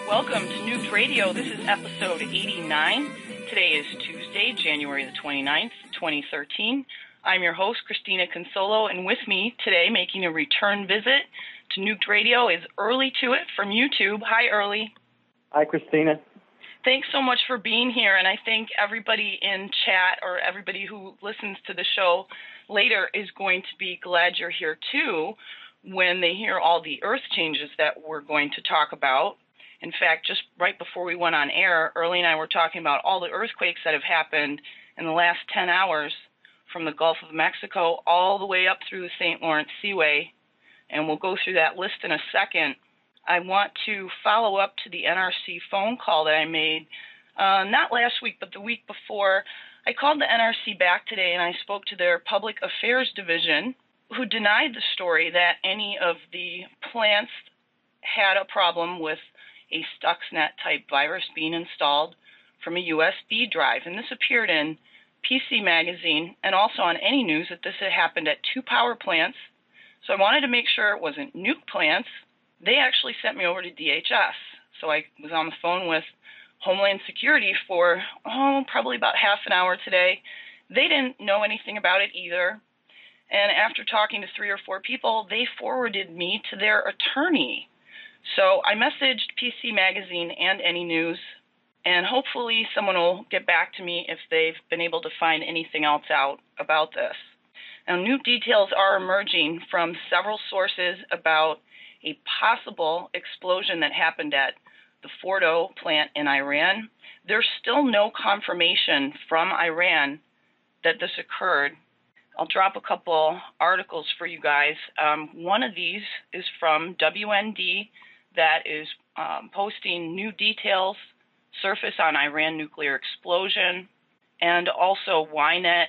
Welcome to Nuked Radio. This is episode 89. Today is Tuesday, January the 29th, 2013. I'm your host, Christina Consolo, and with me today, making a return visit to Nuked Radio, is Early2it from YouTube. Hi, Early. Hi, Christina. Thanks so much for being here, and I think everybody in chat or everybody who listens to the show later is going to be glad you're here, too, when they hear all the earth changes that we're going to talk about. In fact, just right before we went on air, Early and I were talking about all the earthquakes that have happened in the last 10 hours from the Gulf of Mexico all the way up through the St. Lawrence Seaway, and we'll go through that list in a second. I want to follow up to the NRC phone call that I made, not last week, but the week before. I called the NRC back today, and I spoke to their Public Affairs Division, who denied the story that any of the plants had a problem with a Stuxnet-type virus being installed from a USB drive. And this appeared in PC Magazine and also on Any News that this had happened at 2 power plants. So I wanted to make sure it wasn't nuke plants. They actually sent me over to DHS. So I was on the phone with Homeland Security for, probably about half an hour today. They didn't know anything about it either. And after talking to 3 or 4 people, they forwarded me to their attorney. So I messaged PC Magazine and Any News, and hopefully someone will get back to me if they've been able to find anything else out about this. Now, new details are emerging from several sources about a possible explosion that happened at the Fordo plant in Iran. There's still no confirmation from Iran that this occurred. I'll drop a couple articles for you guys. One of these is from WND, that is posting new details surface on Iran nuclear explosion. And also Ynet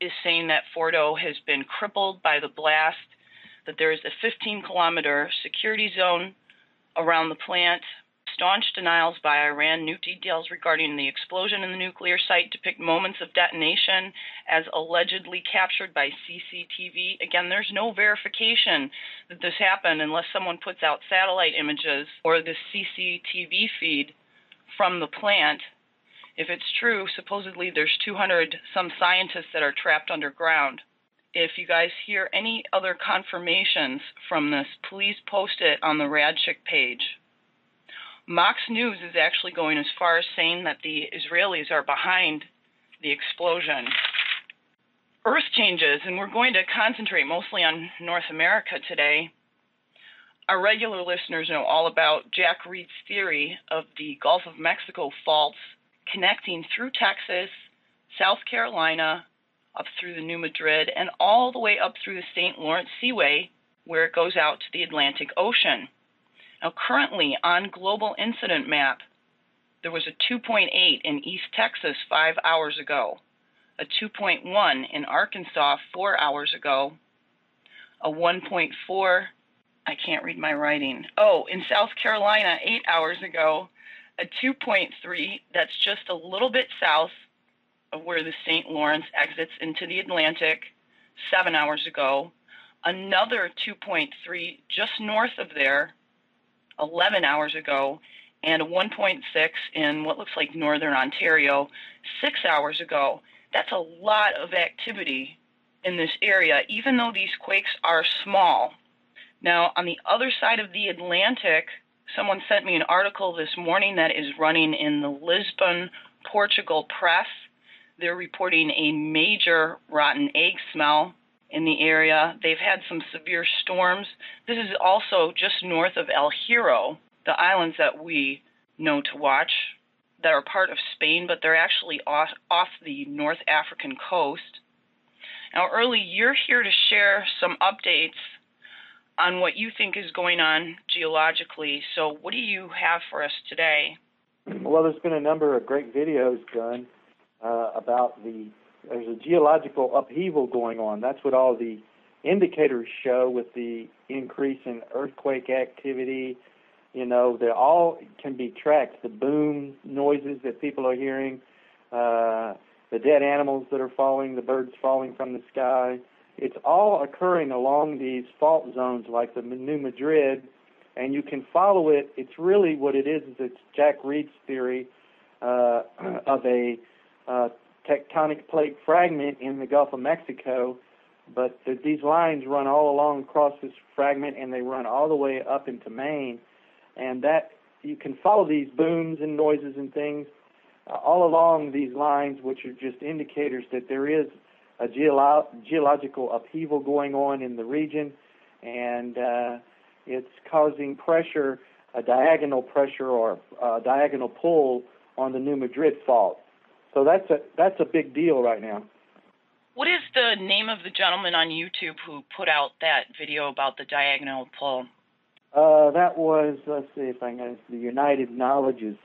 is saying that Fordo has been crippled by the blast, that there is a 15-kilometer security zone around the plant. Staunch denials by Iran. New details regarding the explosion in the nuclear site depict moments of detonation as allegedly captured by CCTV. Again, there's no verification that this happened unless someone puts out satellite images or the CCTV feed from the plant. If it's true, supposedly there's 200 some scientists that are trapped underground. If you guys hear any other confirmations from this, please post it on the Radchick page. Mox News is actually going as far as saying that the Israelis are behind the explosion. Earth changes, and we're going to concentrate mostly on North America today. Our regular listeners know all about Jack Reed's theory of the Gulf of Mexico faults connecting through Texas, South Carolina, up through the New Madrid, and all the way up through the St. Lawrence Seaway, where it goes out to the Atlantic Ocean. Now, currently on Global Incident Map, there was a 2.8 in East Texas 5 hours ago, a 2.1 in Arkansas 4 hours ago, a 1.4, I can't read my writing, in South Carolina 8 hours ago, a 2.3 that's just a little bit south of where the St. Lawrence exits into the Atlantic 7 hours ago, another 2.3 just north of there 11 hours ago, and a 1.6 in what looks like northern Ontario 6 hours ago. That's a lot of activity in this area, even though these quakes are small. Now, on the other side of the Atlantic, someone sent me an article this morning that is running in the Lisbon, Portugal press. They're reporting a major rotten egg smell in the area. They've had some severe storms. This is also just north of El Hierro, the islands that we know to watch that are part of Spain, but they're actually off the North African coast. Now, Early, you're here to share some updates on what you think is going on geologically. So what do you have for us today? Well, there's been a number of great videos done about there's a geological upheaval going on. That's what all the indicators show with the increase in earthquake activity. You know, they all can be tracked. The boom noises that people are hearing, the dead animals that are falling, the birds falling from the sky. It's all occurring along these fault zones like the New Madrid, and you can follow it. It's really what it is it's Jack Reed's theory of a tectonic plate fragment in the Gulf of Mexico, but these lines run all along across this fragment, and they run all the way up into Maine, and that you can follow these booms and noises and things all along these lines, which are just indicators that there is a geological upheaval going on in the region, and it's causing pressure, a diagonal pressure or a diagonal pull on the New Madrid fault. So that's a big deal right now. What is the name of the gentleman on YouTube who put out that video about the diagonal pull? That was, let's see if I can, the United Knowledge.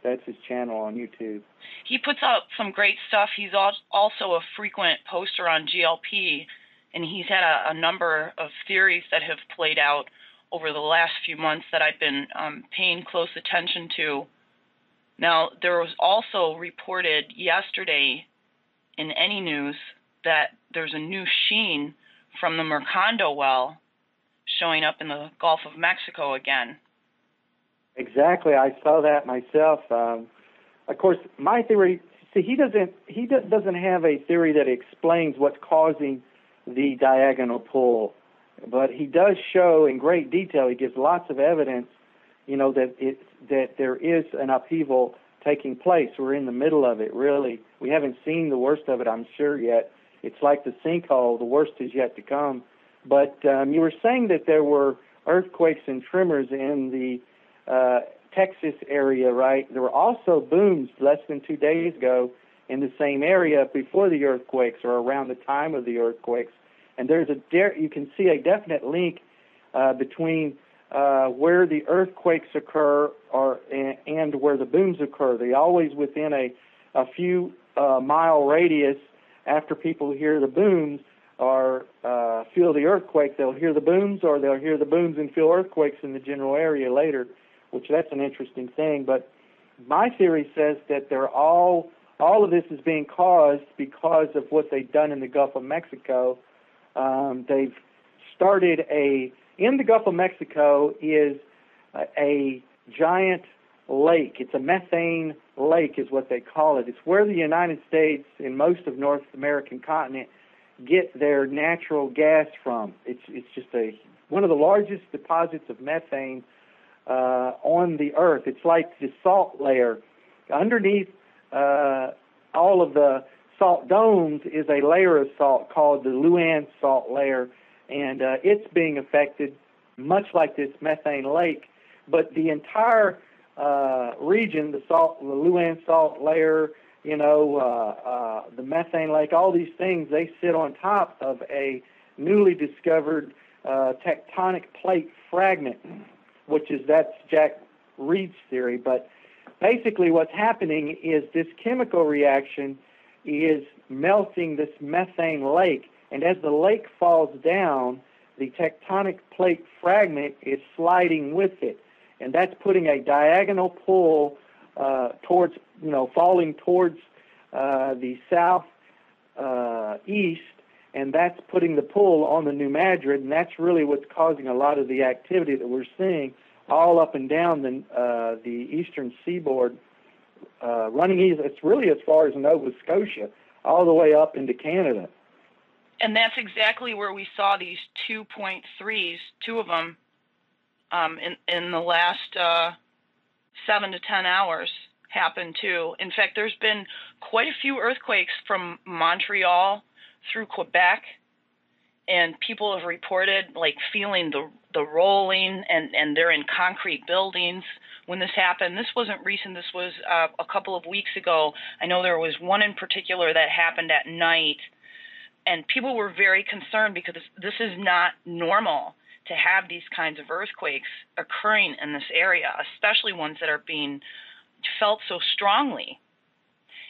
That's his channel on YouTube. He puts out some great stuff. He's also a frequent poster on GLP, and he's had a number of theories that have played out over the last few months that I've been paying close attention to. Now, there was also reported yesterday in Any News that there's a new sheen from the Mercando well showing up in the Gulf of Mexico again. Exactly, I saw that myself. Of course, my theory. See, he doesn't have a theory that explains what's causing the diagonal pull, but he does show in great detail. He gives lots of evidence, you know, that there is an upheaval taking place. We're in the middle of it. Really, we haven't seen the worst of it, I'm sure, yet. It's like the sinkhole. The worst is yet to come. But you were saying that there were earthquakes and tremors in the Texas area, right? There were also booms less than 2 days ago in the same area before the earthquakes or around the time of the earthquakes. And you can see a definite link between where the earthquakes occur and where the booms occur. They're always within a few mile radius. After people hear the booms or feel the earthquake, they'll hear the booms, or they'll hear the booms and feel earthquakes in the general area later, which that's an interesting thing. But my theory says that all of this is being caused because of what they've done in the Gulf of Mexico. They've started in the Gulf of Mexico is a giant lake. It's a methane lake is what they call it. It's where the United States and most of North American continent get their natural gas from. It's just one of the largest deposits of methane on the earth. It's like the salt layer. Underneath all of the salt domes is a layer of salt called the Luan salt layer, and it's being affected much like this methane lake. But the entire region, the Luan salt layer, the methane lake, all these things, they sit on top of a newly discovered tectonic plate fragment, that's Jack Reed's theory. But basically what's happening is this chemical reaction is melting this methane lake, and as the lake falls down, the tectonic plate fragment is sliding with it, and that's putting a diagonal pull towards, falling towards the south east, and that's putting the pull on the New Madrid, and that's really what's causing a lot of the activity that we're seeing all up and down the eastern seaboard, running east. It's really as far as Nova Scotia, all the way up into Canada. And that's exactly where we saw these 2.3s, two of them, in the last 7 to 10 hours happen too. In fact, there's been quite a few earthquakes from Montreal through Quebec, and people have reported like feeling the rolling, and they're in concrete buildings when this happened. This wasn't recent. This was a couple of weeks ago. I know there was one in particular that happened at night, and people were very concerned because this is not normal to have these kinds of earthquakes occurring in this area, especially ones that are being felt so strongly.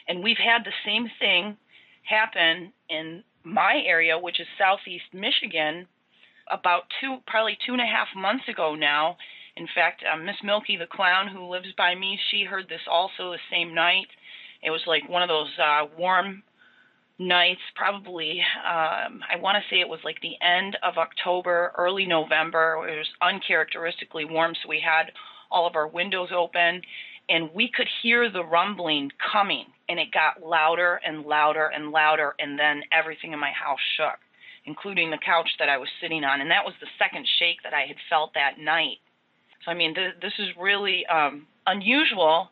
And we've had the same thing happen in my area, which is southeast Michigan, about probably 2.5 months ago now. In fact, Miss Milky the Clown, who lives by me, she heard this also the same night. It was like one of those warm nights, probably, I want to say it was like the end of October, early November. It was uncharacteristically warm, so we had all of our windows open, and we could hear the rumbling coming, and it got louder and louder and louder, and then everything in my house shook, including the couch that I was sitting on, and that was the second shake that I had felt that night. So, I mean, this is really unusual,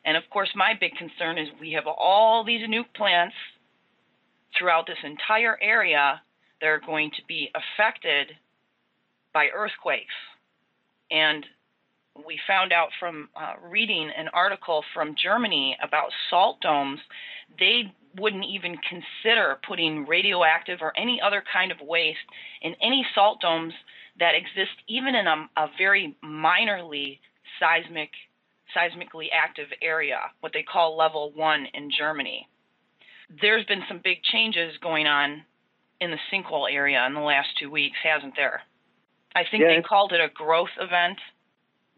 and of course my big concern is we have all these nuke plants throughout this entire area that are going to be affected by earthquakes. And we found out from reading an article from Germany about salt domes, they wouldn't even consider putting radioactive or any other kind of waste in any salt domes that exist even in a very minorly seismically active area, what they call level 1 in Germany. There's been some big changes going on in the Sinkhole area in the last 2 weeks, hasn't there? I think they called it a growth event.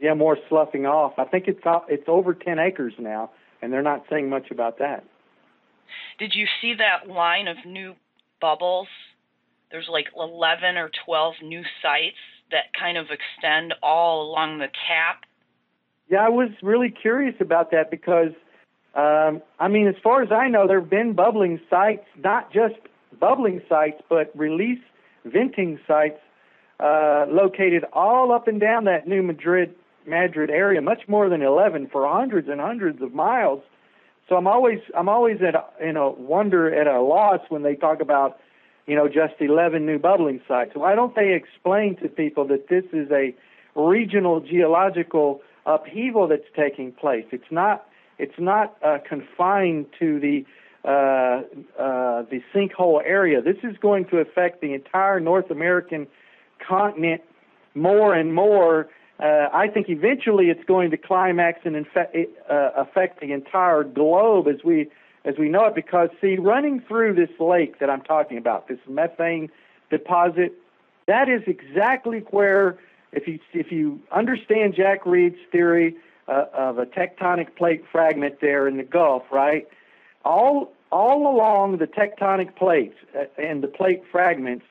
Yeah, more sloughing off. I think it's over 10 acres now, and they're not saying much about that. Did you see that line of new bubbles? There's like 11 or 12 new sites that kind of extend all along the cap. Yeah, I was really curious about that because I mean, as far as I know, there have been bubbling sites, not just bubbling sites, but release venting sites located all up and down that new Madrid area, much more than 11 for hundreds and hundreds of miles. So I'm always at a loss when they talk about, just 11 new bubbling sites. Why don't they explain to people that this is a regional geological upheaval that's taking place? It's not confined to the Sinkhole area. This is going to affect the entire North American continent more and more. I think eventually it's going to climax and affect the entire globe as we know it. Because running through this lake that I'm talking about, this methane deposit, that is exactly where, if you understand Jack Reed's theory of a tectonic plate fragment there in the Gulf, right? All along the tectonic plates and the plate fragments,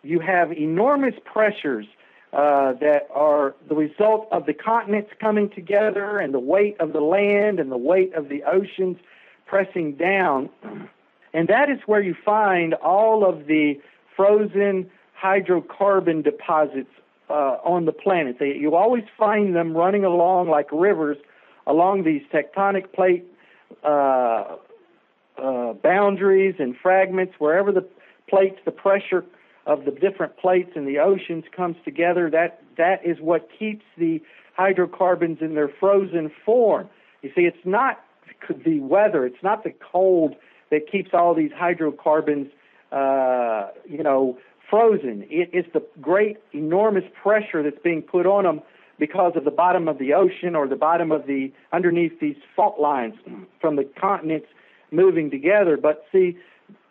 you have enormous pressures that are the result of the continents coming together and the weight of the land and the weight of the oceans pressing down. And that is where you find all of the frozen hydrocarbon deposits on the planet. You always find them running along like rivers along these tectonic plate boundaries and fragments. Wherever the pressure of the different plates in the oceans comes together, that is what keeps the hydrocarbons in their frozen form. You see, it's not the weather, it's not the cold that keeps all these hydrocarbons, frozen. It is the great, enormous pressure that's being put on them because of the bottom of the ocean or the bottom of underneath these fault lines from the continents moving together. But see,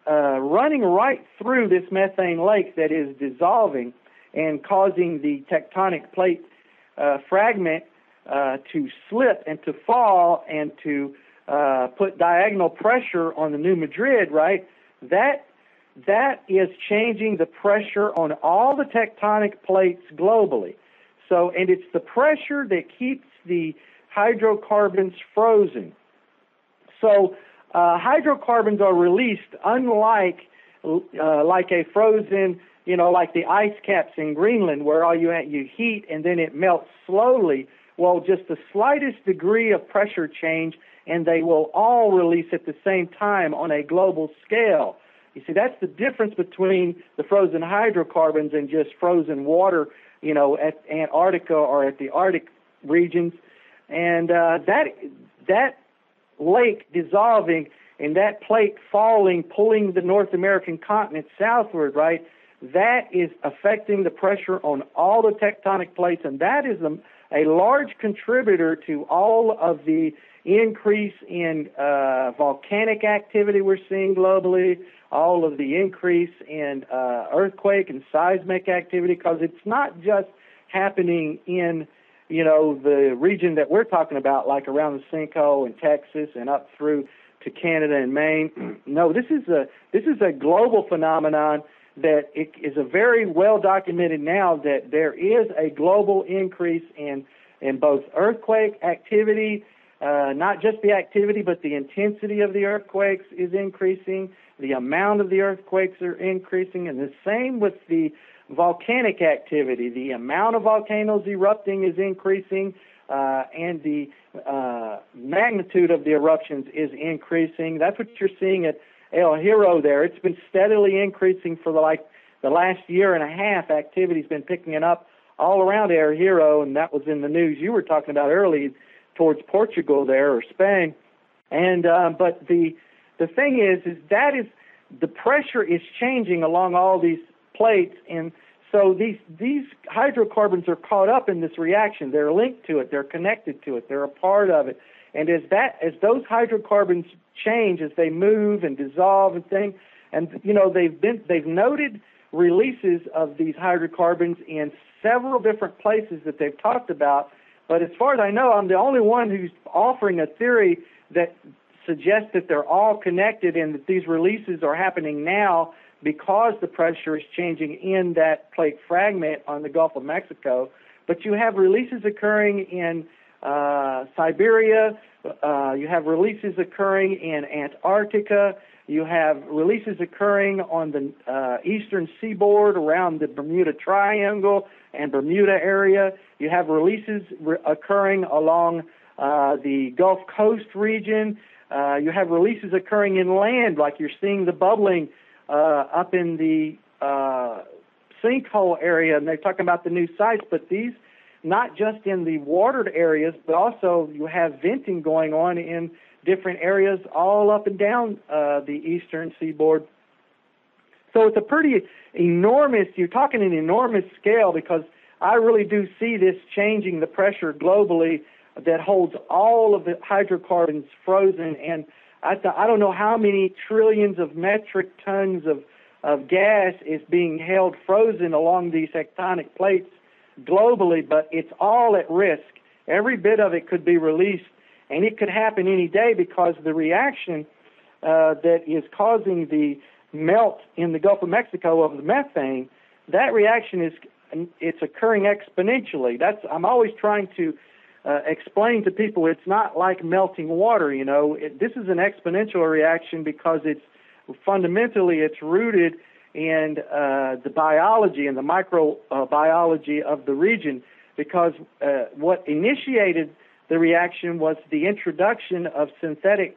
running right through this methane lake that is dissolving and causing the tectonic plate fragment to slip and to fall and to put diagonal pressure on the New Madrid, right? That is changing the pressure on all the tectonic plates globally. So, and it's the pressure that keeps the hydrocarbons frozen. So, hydrocarbons are released unlike like a frozen, like the ice caps in Greenland, where all you heat and then it melts slowly. Well, just the slightest degree of pressure change, and they will all release at the same time on a global scale. You see, that's the difference between the frozen hydrocarbons and just frozen water, at Antarctica or at the Arctic regions. And that lake dissolving and that plate falling, pulling the North American continent southward, right, that is affecting the pressure on all the tectonic plates, and that is a large contributor to all of the increase in volcanic activity we're seeing globally, all of the increase in earthquake and seismic activity, because it's not just happening in the region that we're talking about, like around the Sinkhole in Texas and up through to Canada and Maine. No, this is a global phenomenon that it is a very well documented now that there is a global increase in both earthquake activity, not just the activity, but the intensity of the earthquakes is increasing, the amount of the earthquakes are increasing, and the same with the volcanic activity. The amount of volcanoes erupting is increasing, and the magnitude of the eruptions is increasing. That's what you're seeing at El Hierro there. It's been steadily increasing for the last year and a half. Activity's been picking it up all around El Hierro, and that was in the news you were talking about early towards Portugal there, or Spain. And but the thing is that the pressure is changing along all these plates, and so these hydrocarbons are caught up in this reaction. They're linked to it. They're connected to it. They're a part of it. And as those hydrocarbons change, as they move and dissolve and things, and they've noted releases of these hydrocarbons in several different places that they've talked about. But as far as I know, I'm the only one who's offering a theory that suggests that they're all connected and that these releases are happening now because the pressure is changing in that plate fragment on the Gulf of Mexico. But you have releases occurring in Siberia, you have releases occurring in Antarctica, you have releases occurring on the eastern seaboard around the Bermuda Triangle and Bermuda area. You have releases occurring along the Gulf Coast region. You have releases occurring inland, like you're seeing the bubbling up in the Sinkhole area, and they're talking about the new sites, but these not just in the watered areas, but also you have venting going on in different areas all up and down the eastern seaboard. So it's a pretty enormous, you're talking an enormous scale, because I really do see this changing the pressure globally that holds all of the hydrocarbons frozen. And I don't know how many trillions of metric tons of gas is being held frozen along these tectonic plates globally, but it's all at risk. Every bit of it could be released, and it could happen any day, because the reaction that is causing the melt in the Gulf of Mexico of the methane, that reaction it's occurring exponentially. I'm always trying to explain to people it's not like melting water. This is an exponential reaction because it's rooted in the biology and the microbiology of the region, because what initiated the reaction was the introduction of synthetic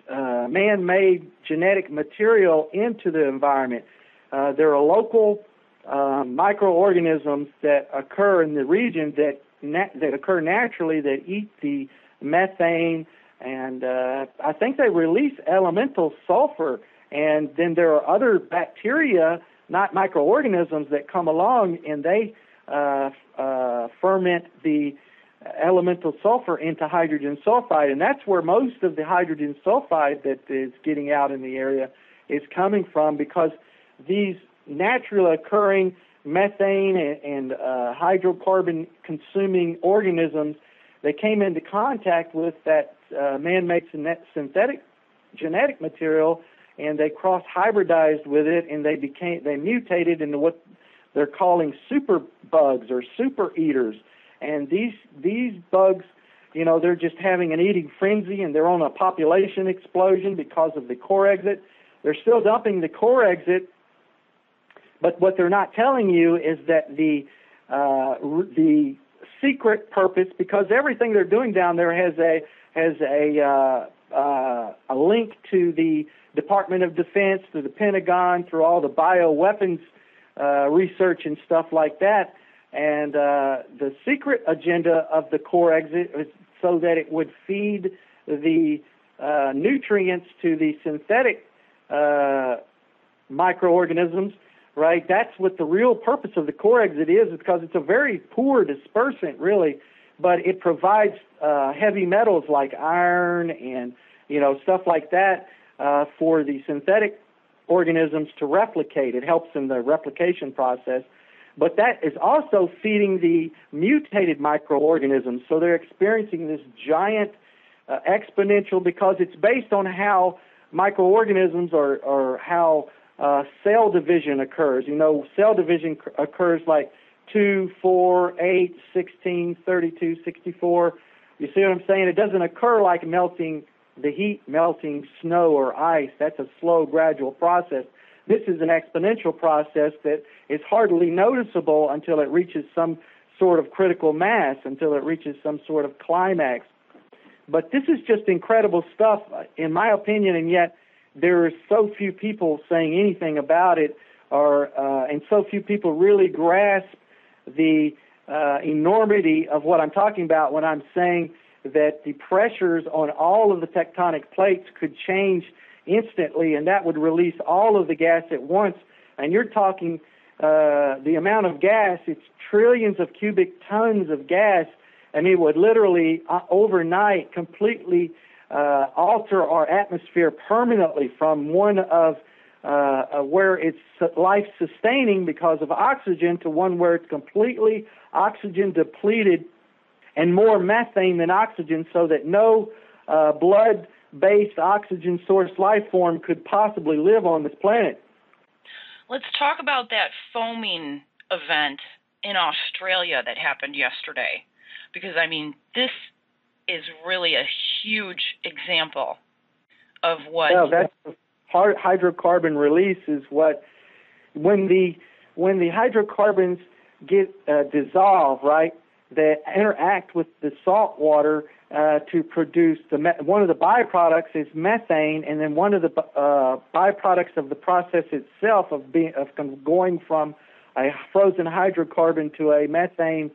man-made genetic material into the environment. There are local microorganisms that occur in the region that occur naturally that eat the methane, and I think they release elemental sulfur. And then there are other bacteria, not microorganisms, that come along and they ferment the elemental sulfur into hydrogen sulfide. And that's where most of the hydrogen sulfide that is getting out in the area is coming from, because these naturally occurring methane and hydrocarbon consuming organisms, they came into contact with that man-made synthetic genetic material, and they cross-hybridized with it, and they mutated into what they're calling super bugs or super eaters. And these bugs they're just having an eating frenzy and they're on a population explosion because of the corexit. They're still dumping the corexit, but what they're not telling you is that the secret purpose, because everything they're doing down there has a link to the Department of Defense, to the Pentagon, through all the bioweapons research and stuff like that. And the secret agenda of the corexit is so that it would feed the nutrients to the synthetic microorganisms, right? That's what the real purpose of the corexit is because it's a very poor dispersant, really, but it provides heavy metals like iron and, stuff like that for the synthetic organisms to replicate. It helps in the replication process. But that is also feeding the mutated microorganisms. So they're experiencing this giant exponential because it's based on how microorganisms or how cell division occurs. Cell division occurs like 2, 4, 8, 16, 32, 64. You see what I'm saying? It doesn't occur like melting snow or ice. That's a slow, gradual process. This is an exponential process that is hardly noticeable until it reaches some sort of critical mass, until it reaches some sort of climax. But this is just incredible stuff, in my opinion, and yet there are so few people saying anything about it, and so few people really grasp the enormity of what I'm talking about when I'm saying that the pressures on all of the tectonic plates could change instantly, and that would release all of the gas at once. And you're talking the amount of gas, it's trillions of cubic tons of gas, and it would literally overnight completely alter our atmosphere permanently from one of where it's life-sustaining because of oxygen to one where it's completely oxygen depleted and more methane than oxygen, so that no blood-based oxygen source life form could possibly live on this planet. Let's talk about that foaming event in Australia that happened yesterday, because, this is really a huge example of what... Yeah, that's the hydrocarbon release is what... When the hydrocarbons get dissolved, right, that interact with the salt water to produce one of the byproducts is methane, and then one of the byproducts of the process itself of going from a frozen hydrocarbon to a methane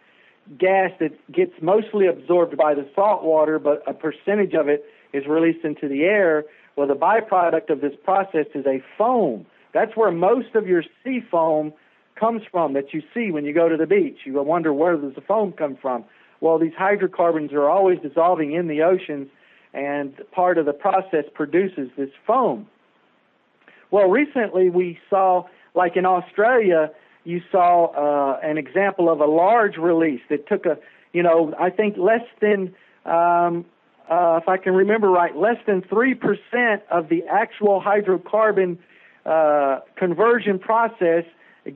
gas that gets mostly absorbed by the salt water, but a percentage of it is released into the air. Well, the byproduct of this process is a foam. That's where most of your sea foam comes from that you see when you go to the beach. You wonder, where does the foam come from? Well, these hydrocarbons are always dissolving in the oceans, and part of the process produces this foam. Well, recently we saw, like in Australia, you saw an example of a large release that took I think less than, if I can remember right, less than 3% of the actual hydrocarbon conversion process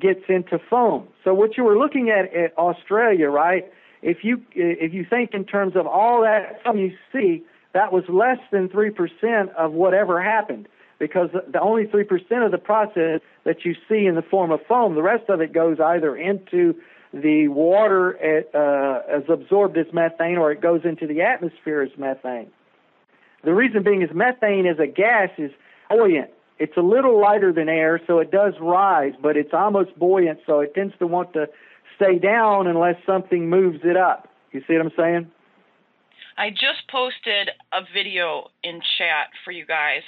gets into foam. So what you were looking at Australia, right? If you think in terms of all that foam you see, that was less than 3% of whatever happened, because the only 3% of the process that you see in the form of foam, the rest of it goes either into the water as absorbed as methane, or it goes into the atmosphere as methane. The reason being is methane as a gas is buoyant. It's a little lighter than air, so it does rise, but it's almost buoyant, so it tends to want to stay down unless something moves it up. You see what I'm saying? I just posted a video in chat for you guys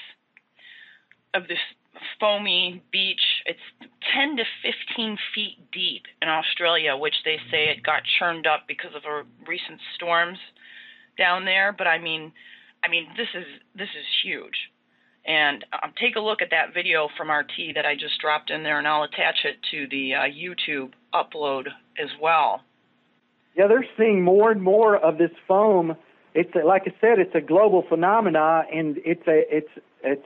of this foamy beach. It's 10 to 15 feet deep in Australia, which they say it got churned up because of recent storms down there. But this is huge. And take a look at that video from RT that I just dropped in there, and I'll attach it to the YouTube upload as well. Yeah, they're seeing more and more of this foam. It's like I said, it's a global phenomena, and it's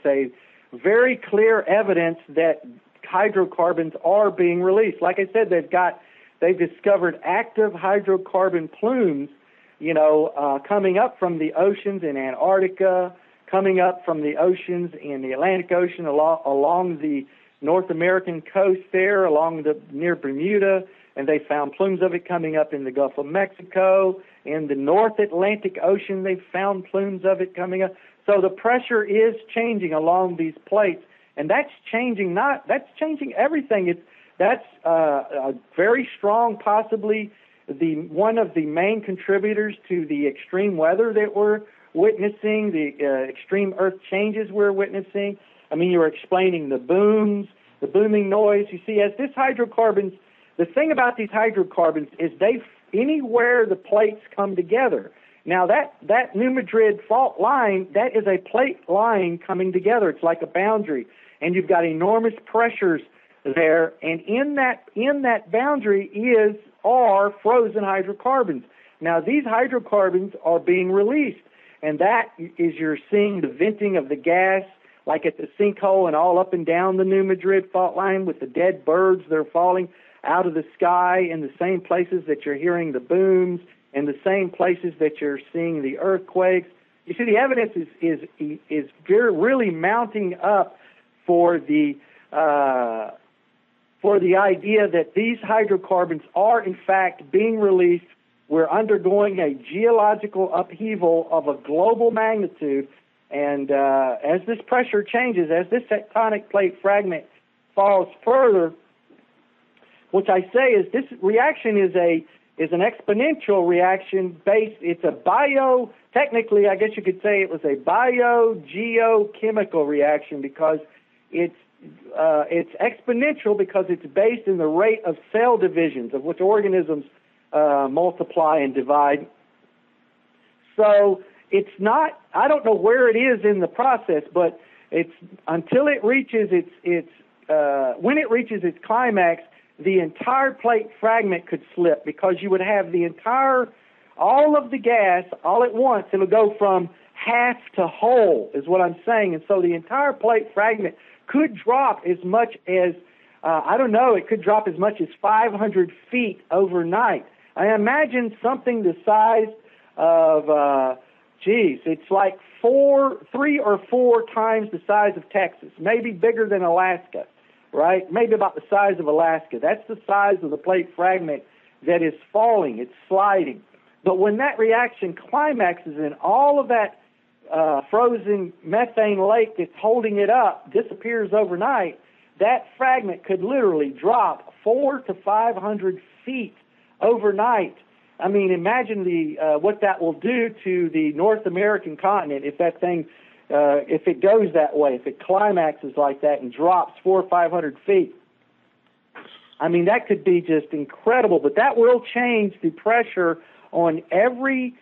a very clear evidence that hydrocarbons are being released. Like I said, they've discovered active hydrocarbon plumes coming up from the oceans in Antarctica, coming up from the oceans in the Atlantic Ocean along the North American coast there, near Bermuda, and they found plumes of it coming up in the Gulf of Mexico. In the North Atlantic Ocean, they found plumes of it coming up. So the pressure is changing along these plates, and that's changing everything. That's a very strong, possibly one of the main contributors to the extreme weather that we're witnessing, the extreme earth changes we're witnessing. I mean, you were explaining the booms, the booming noise. You see, as this hydrocarbons, the thing about these hydrocarbons is anywhere the plates come together. Now, that New Madrid fault line, that is a plate line coming together. It's like a boundary, and you've got enormous pressures there, and in that boundary are frozen hydrocarbons. Now, these hydrocarbons are being released, and that is you're seeing the venting of the gas, like at the Sinkhole and all up and down the New Madrid fault line with the dead birds that are falling out of the sky in the same places that you're hearing the booms and the same places that you're seeing the earthquakes. You see, the evidence is really mounting up for the idea that these hydrocarbons are, in fact, being released. We're undergoing a geological upheaval of a global magnitude, and as this pressure changes, as this tectonic plate fragment falls further, which I say is this reaction is an exponential reaction based. It's a technically, I guess you could say it was a biogeochemical reaction because it's exponential because it's based in the rate of cell divisions of which organisms multiply and divide. So it's not, I don't know where it is in the process, but it's until it reaches when it reaches its climax, the entire plate fragment could slip because you would have all of the gas all at once. It'll go from half to whole is what I'm saying. And so the entire plate fragment could drop as much as, it could drop as much as 500 feet overnight. I imagine something the size of, it's like 3 or 4 times the size of Texas, maybe bigger than Alaska, right? Maybe about the size of Alaska. That's the size of the plate fragment that is falling. It's sliding. But when that reaction climaxes and all of that frozen methane lake that's holding it up disappears overnight, that fragment could literally drop 400 to 500 feet overnight. I mean, imagine what that will do to the North American continent if that thing, if it goes that way, if it climaxes like that and drops 400 or 500 feet. I mean, that could be just incredible, but that will change the pressure on every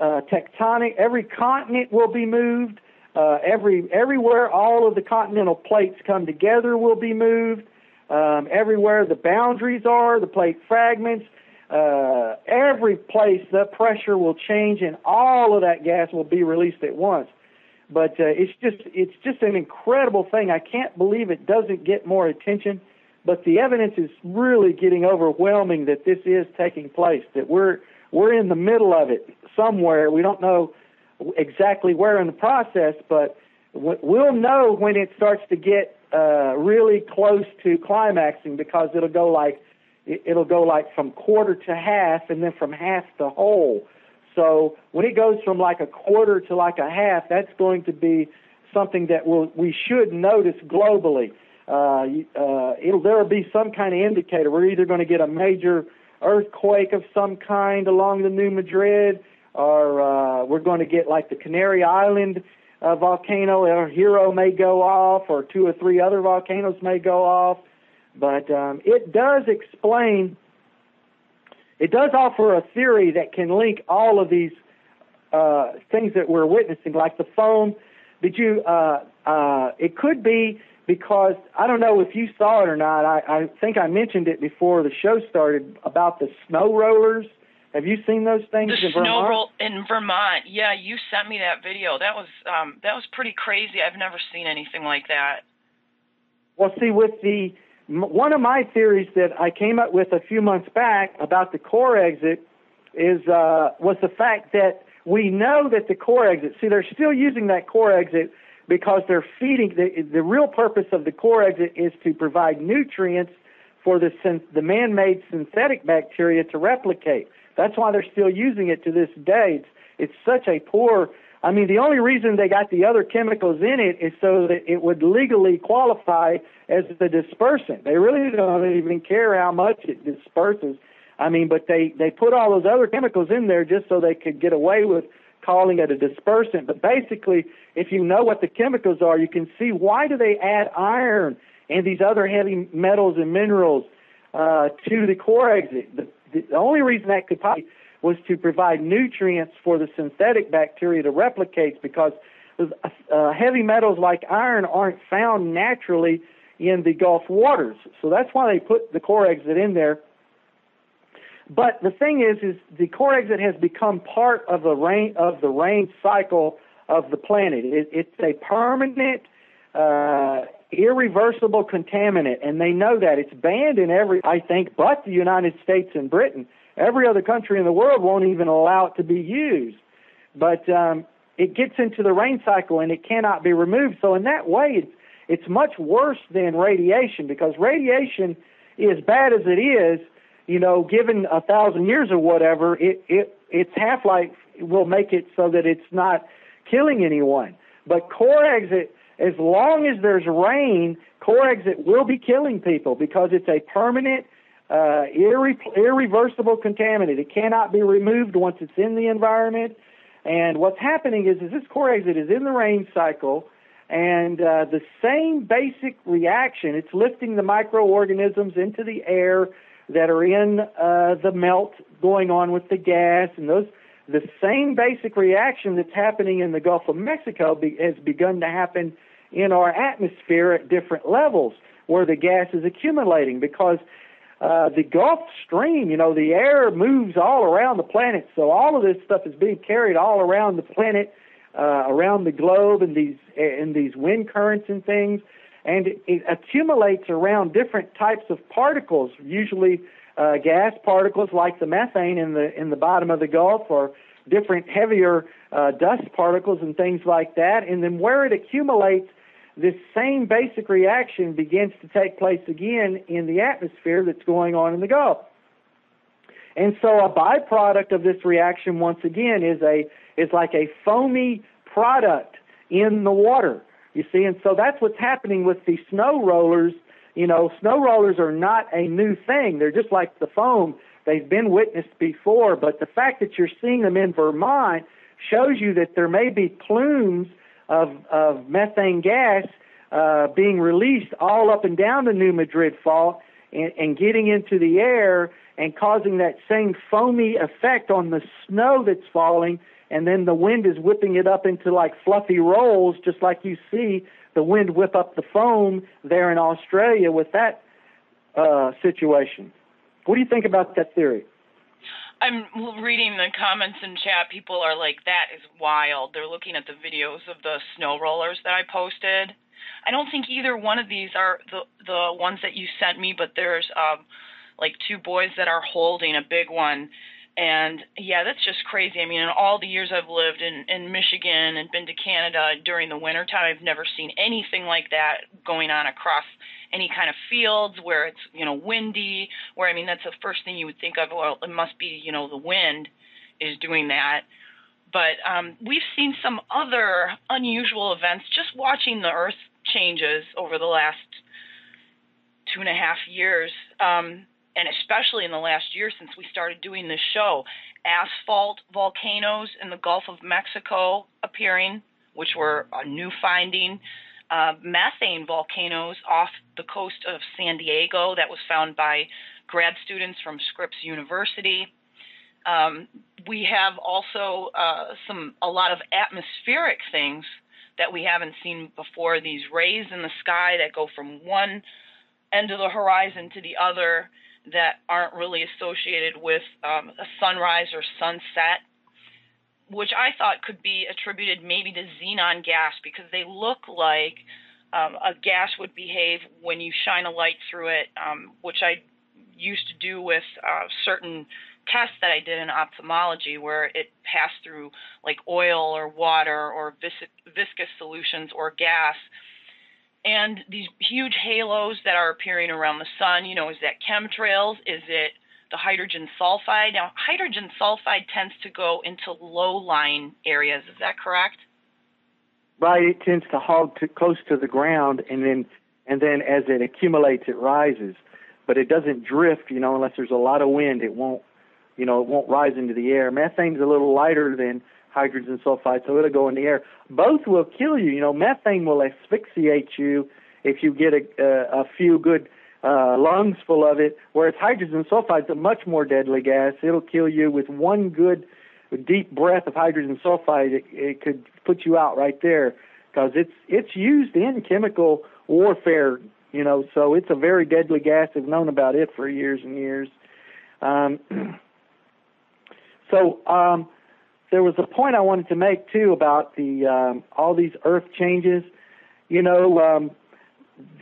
every continent will be moved. Everywhere all of the continental plates come together will be moved. Everywhere the boundaries are, the plate fragments, every place the pressure will change, and all of that gas will be released at once. But it's just an incredible thing. I can't believe it doesn't get more attention. But the evidence is really getting overwhelming that this is taking place. That we're in the middle of it somewhere. We don't know exactly where in the process, but we'll know when it starts to get really close to climaxing, because it'll go like from quarter to half, and then from half to whole. So when it goes from like a quarter to like a half, that's going to be something that we should notice globally. There'll be some kind of indicator. We're either going to get a major earthquake of some kind along the New Madrid, or we're going to get like the Canary Island volcano, or Hero may go off, or 2 or 3 other volcanoes may go off. But it does offer a theory that can link all of these things that we're witnessing, like the foam. It could be because, I don't know if you saw it or not, I think I mentioned it before the show started about the snow rollers. Have you seen those things in Vermont? The snow roll in Vermont. Yeah, you sent me that video. That was pretty crazy. I've never seen anything like that. Well, see, with one of my theories that I came up with a few months back about the corexit, was the fact that we know that the corexit, see, they're still using that corexit because they're feeding, the real purpose of the corexit is to provide nutrients for the man-made synthetic bacteria to replicate. That's why they're still using it to this day. It's such a poor, I mean, the only reason they got the other chemicals in it is so that it would legally qualify as the dispersant. They really don't even care how much it disperses. I mean, but they put all those other chemicals in there just so they could get away with calling it a dispersant. But basically, if you know what the chemicals are, you can see why do they add iron and these other heavy metals and minerals to the corexit. The only reason that could possibly was to provide nutrients for the synthetic bacteria to replicate, because heavy metals like iron aren't found naturally in the Gulf waters. So that's why they put the corexit in there. But the thing is the corexit has become part of the rain cycle of the planet. It's a permanent, irreversible contaminant, and they know that. It's banned in I think, but the United States and Britain. Every other country in the world won't even allow it to be used. But it gets into the rain cycle, and it cannot be removed. So in that way, it's much worse than radiation, because radiation, as bad as it is, you know, given 1,000 years or whatever, its half-life will make it so that it's not killing anyone. But corexit, as long as there's rain, corexit will be killing people, because it's a permanent, irreversible contaminant. It cannot be removed once it's in the environment. And what's happening is this corexit is in the rain cycle, and the same basic reaction, it's lifting the microorganisms into the air that are in the melt going on with the gas, and the same basic reaction that's happening in the Gulf of Mexico has begun to happen in our atmosphere at different levels where the gas is accumulating, because the Gulf Stream, you know, the air moves all around the planet, so all of this stuff is being carried all around the planet, around the globe, in these wind currents and things, and it accumulates around different types of particles, usually gas particles like the methane in the bottom of the Gulf, or different heavier dust particles and things like that. And then where it accumulates, this same basic reaction begins to take place again in the atmosphere that's going on in the Gulf. And so a byproduct of this reaction, once again, is like a foamy product in the water. You see, and so that's what's happening with the snow rollers. You know, snow rollers are not a new thing. They're just like the foam. They've been witnessed before, but the fact that you're seeing them in Vermont shows you that there may be plumes of methane gas being released all up and down the New Madrid Fault and getting into the air and causing that same foamy effect on the snow that's falling, and then the wind is whipping it up into like fluffy rolls, just like you see the wind whip up the foam there in Australia with that situation. What do you think about that theory? I'm reading the comments in chat. People are like, that is wild. They're looking at the videos of the snow rollers that I posted. I don't think either one of these are the ones that you sent me, but there's like two boys that are holding a big one. And, yeah, that's just crazy. I mean, in all the years I've lived in Michigan and been to Canada during the wintertime, I've never seen anything like that going on across any kind of fields where it's, you know, windy, where, I mean, that's the first thing you would think of. Well, it must be, you know, the wind is doing that. But we've seen some other unusual events just watching the Earth changes over the last 2.5 years. And especially in the last year since we started doing this show, asphalt volcanoes in the Gulf of Mexico appearing, which were a new finding, methane volcanoes off the coast of San Diego that was found by grad students from Scripps University. We have also a lot of atmospheric things that we haven't seen before, these rays in the sky that go from one end of the horizon to the other, that aren't really associated with a sunrise or sunset, which I thought could be attributed maybe to xenon gas, because they look like a gas would behave when you shine a light through it, which I used to do with certain test that I did in ophthalmology where it passed through like oil or water or viscous solutions or gas. And these huge halos that are appearing around the sun, you know, is that chemtrails? Is it the hydrogen sulfide? Now, hydrogen sulfide tends to go into low-lying areas. Is that correct? Right. It tends to hog close to the ground, and then as it accumulates, it rises. But it doesn't drift, you know, unless there's a lot of wind. It won't rise into the air. Methane's a little lighter than hydrogen sulfide, so it'll go in the air. Both will kill you. You know, methane will asphyxiate you if you get a few good lungs full of it, whereas hydrogen sulfide's a much more deadly gas. It'll kill you with one good deep breath of hydrogen sulfide. It could put you out right there because it's used in chemical warfare, you know, so it's a very deadly gas. They've known about it for years and years. There was a point I wanted to make, too, about the all these Earth changes. You know,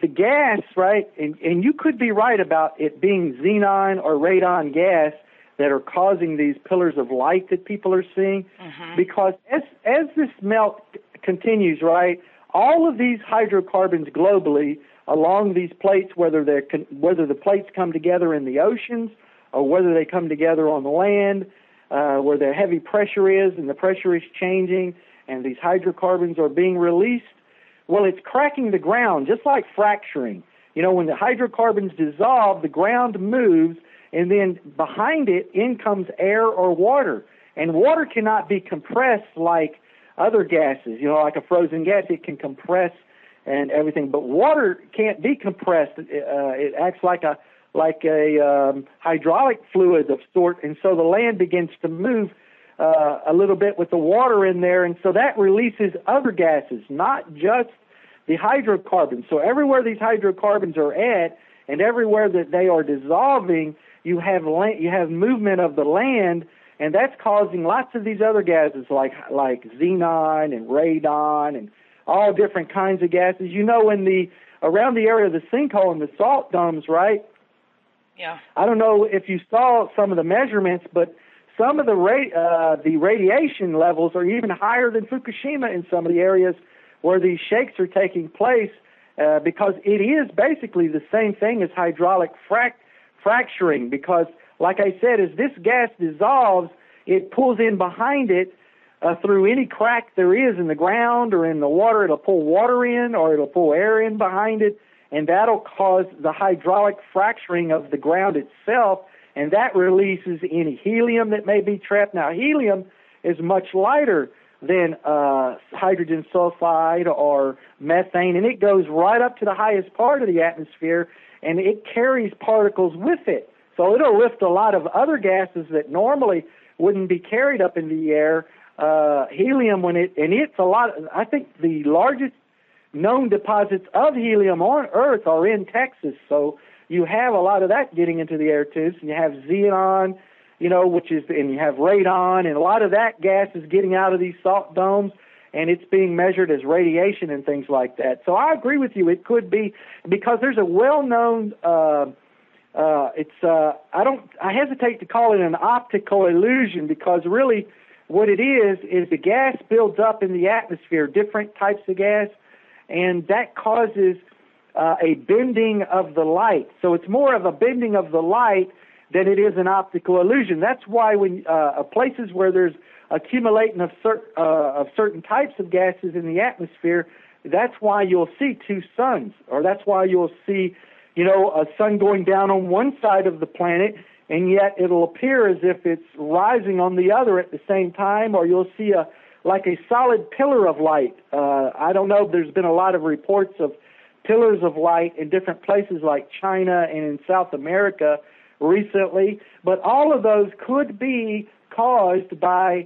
the gas, right, and you could be right about it being xenon or radon gas that are causing these pillars of light that people are seeing, because as this melt continues, right, all of these hydrocarbons globally along these plates, whether the plates come together in the oceans or whether they come together on the land, where the heavy pressure is and the pressure is changing and these hydrocarbons are being released, well, it's cracking the ground, just like fracturing. You know, when the hydrocarbons dissolve, the ground moves, and then behind it in comes air or water. And water cannot be compressed like other gases, you know, like a frozen gas. It can compress and everything, but water can't be compressed. It acts like a hydraulic fluid of sort, and so the land begins to move a little bit with the water in there, and so that releases other gases, not just the hydrocarbons. So everywhere these hydrocarbons are at, and everywhere that they are dissolving, you have movement of the land, and that's causing lots of these other gases like xenon and radon and all different kinds of gases. You know, around the area of the sinkhole and the salt domes, right? Yeah. I don't know if you saw some of the measurements, but some of the radiation levels are even higher than Fukushima in some of the areas where these shakes are taking place, because it is basically the same thing as hydraulic fracturing, because, like I said, as this gas dissolves, it pulls in behind it through any crack there is in the ground or in the water. It'll pull water in or it'll pull air in behind it, and that'll cause the hydraulic fracturing of the ground itself, and that releases any helium that may be trapped. Now, helium is much lighter than hydrogen sulfide or methane, and it goes right up to the highest part of the atmosphere, and it carries particles with it. So it'll lift a lot of other gases that normally wouldn't be carried up in the air. Helium, it's a lot. I think the largest known deposits of helium on Earth are in Texas, so you have a lot of that getting into the air too. So you have xenon, you know, and you have radon, and a lot of that gas is getting out of these salt domes, and it's being measured as radiation and things like that. So I agree with you. It could be, because there's a well-known, I hesitate to call it an optical illusion, because really what it is the gas builds up in the atmosphere, different types of gas, and that causes a bending of the light. So it's more of a bending of the light than it is an optical illusion. That's why when places where there's accumulating of certain types of gases in the atmosphere, that's why you'll see two suns, or that's why you'll see, you know, a sun going down on one side of the planet, and yet it'll appear as if it's rising on the other at the same time, or you'll see like a solid pillar of light. I don't know, there's been a lot of reports of pillars of light in different places like China and in South America recently, but all of those could be caused by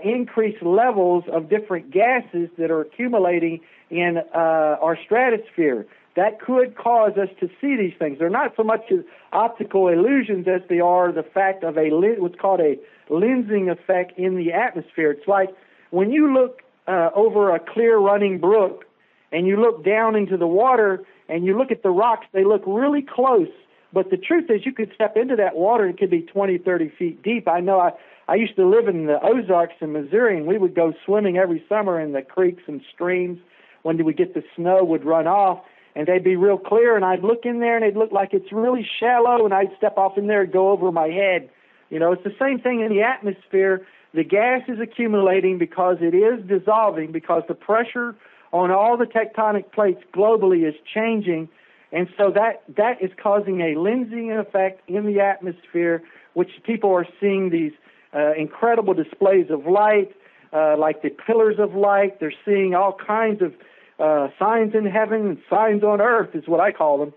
increased levels of different gases that are accumulating in our stratosphere. That could cause us to see these things. They're not so much as optical illusions as they are the fact of what's called a lensing effect in the atmosphere. It's like when you look over a clear running brook and you look down into the water and you look at the rocks, they look really close But the truth is, you could step into that water, it could be 20, 30 feet deep. I know I used to live in the Ozarks in Missouri, and we would go swimming every summer in the creeks and streams. When we get the snow would run off, and they'd be real clear, and I'd look in there, and it'd look like it's really shallow, and I'd step off in there and go over my head. You know, it's the same thing in the atmosphere. The gas is accumulating because it is dissolving, because the pressure on all the tectonic plates globally is changing, and so that is causing a lensing effect in the atmosphere, which people are seeing these incredible displays of light, like the pillars of light. They're seeing all kinds of signs in heaven and signs on earth is what I call them.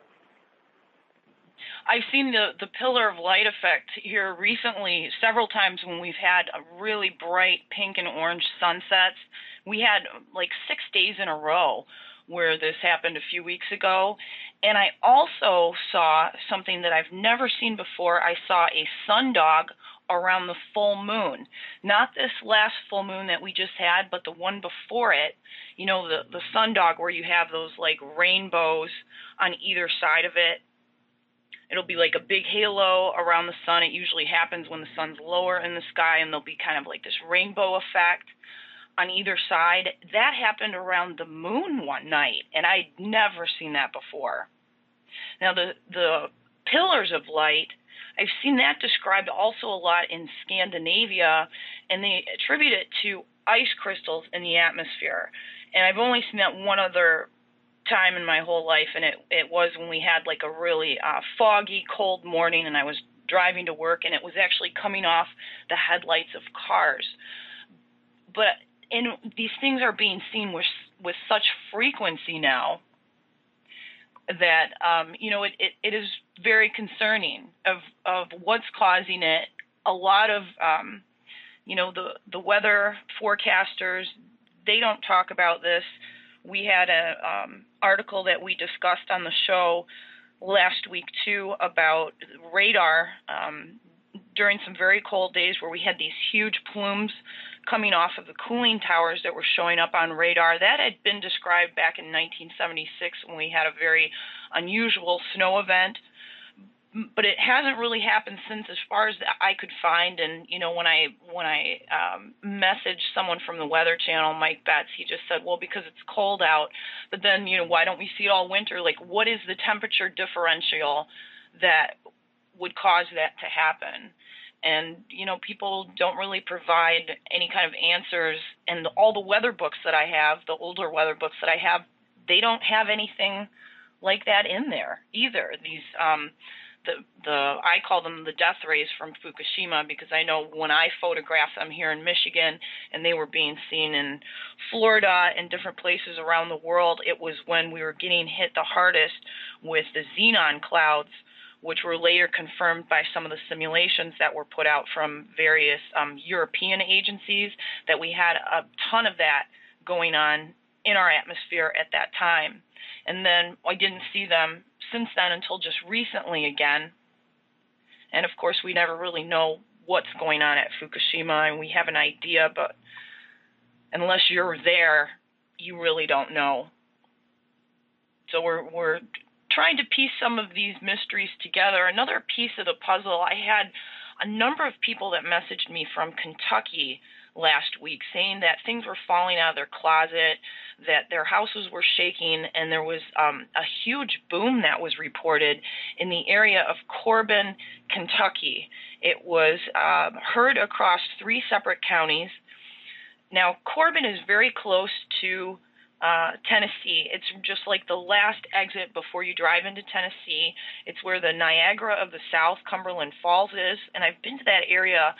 I've seen the pillar of light effect here recently several times when we've had a really bright pink and orange sunsets. We had like 6 days in a row where this happened a few weeks ago. And I also saw something that I've never seen before. I saw a sundog around the full moon. Not this last full moon that we just had, but the one before it. You know, the sundog where you have those like rainbows on either side of it. It'll be like a big halo around the sun. It usually happens when the sun's lower in the sky, and there'll be kind of like this rainbow effect on either side. That happened around the moon one night, and I'd never seen that before. Now, the pillars of light, I've seen that described also a lot in Scandinavia, and they attribute it to ice crystals in the atmosphere. And I've only seen that one other time in my whole life, and it was when we had like a really foggy, cold morning, and I was driving to work, and it was actually coming off the headlights of cars. But these things are being seen with such frequency now that you know, it is very concerning of what's causing it. A lot of you know, the weather forecasters, they don't talk about this. We had an article that we discussed on the show last week, too, about radar during some very cold days where we had these huge plumes coming off of the cooling towers that were showing up on radar. That had been described back in 1976 when we had a very unusual snow event. But it hasn't really happened since, as far as I could find. And you know, when I messaged someone from the Weather Channel, Mike Betts, he just said, well, because it's cold out. But then, you know, why don't we see it all winter? Like, what is the temperature differential that would cause that to happen? And you know, people don't really provide any kind of answers. And all the weather books that I have, the older weather books that I have, they don't have anything like that in there either. These I call them the death rays from Fukushima, because I know when I photographed them here in Michigan and they were being seen in Florida and different places around the world, it was when we were getting hit the hardest with the xenon clouds, which were later confirmed by some of the simulations that were put out from various European agencies, that we had a ton of that going on in our atmosphere at that time. And then I didn't see them since then until just recently again. And of course, we never really know what's going on at Fukushima, and we have an idea, but unless you're there, you really don't know. So we're trying to piece some of these mysteries together. Another piece of the puzzle, I had a number of people that messaged me from Kentucky last week saying that things were falling out of their closet, that their houses were shaking, and there was a huge boom that was reported in the area of Corbin, Kentucky. It was heard across 3 separate counties. Now, Corbin is very close to Tennessee. It's just like the last exit before you drive into Tennessee. It's where the Niagara of the South, Cumberland Falls, is, and I've been to that area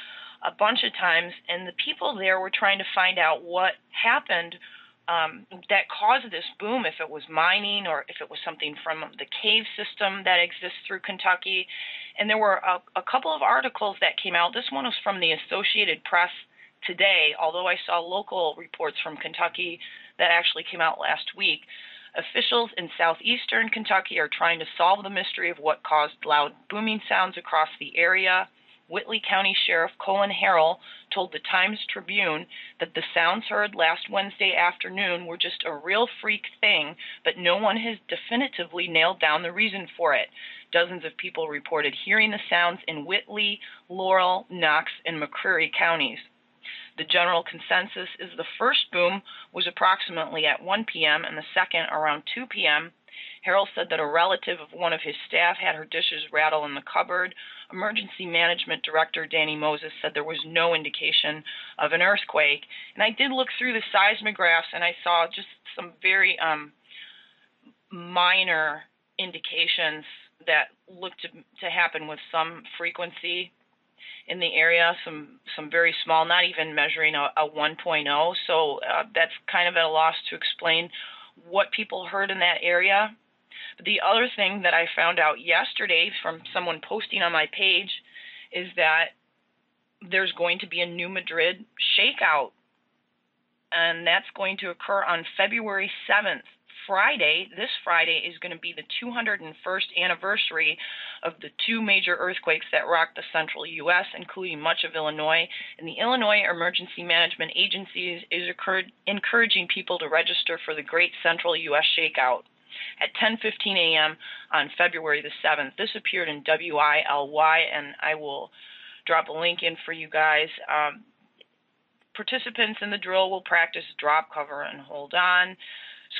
a bunch of times, and the people there were trying to find out what happened that caused this boom, if it was mining or if it was something from the cave system that exists through Kentucky. And there were a couple of articles that came out. This one was from the Associated Press today, although I saw local reports from Kentucky that actually came out last week. Officials in southeastern Kentucky are trying to solve the mystery of what caused loud booming sounds across the area. Whitley County Sheriff Colin Harrell told the Times-Tribune that the sounds heard last Wednesday afternoon were just a real freak thing, but no one has definitively nailed down the reason for it. Dozens of people reported hearing the sounds in Whitley, Laurel, Knox, and McCreary counties. The general consensus is the first boom was approximately at 1 p.m. and the second around 2 p.m. Harrell said that a relative of one of his staff had her dishes rattle in the cupboard. Emergency Management Director Danny Moses said there was no indication of an earthquake. And I did look through the seismographs, and I saw just some very minor indications that looked to happen with some frequency in the area, some very small, not even measuring a 1.0. So that's kind of at a loss to explain what people heard in that area. But the other thing that I found out yesterday from someone posting on my page is that there's going to be a New Madrid shakeout, and that's going to occur on February 7th. This Friday is going to be the 201st anniversary of the two major earthquakes that rocked the central U.S., including much of Illinois. And the Illinois Emergency Management Agency is encouraging people to register for the Great Central U.S. Shakeout at 10:15 a.m. on February the 7th. This appeared in WILY, and I will drop a link in for you guys. Participants in the drill will practice drop, cover, and hold on.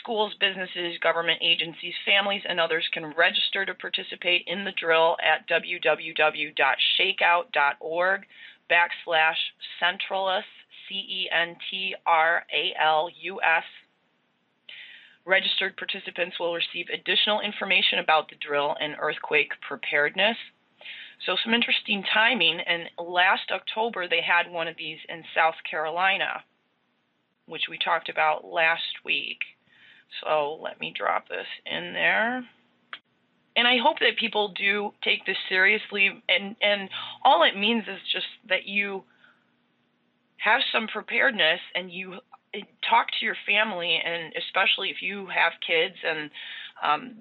Schools, businesses, government agencies, families, and others can register to participate in the drill at www.shakeout.org/Centralus, CENTRALUS. Registered participants will receive additional information about the drill and earthquake preparedness. So some interesting timing, and last October they had one of these in South Carolina, which we talked about last week. So let me drop this in there. And I hope that people do take this seriously, and all it means is just that you have some preparedness and you talk to your family, and especially if you have kids and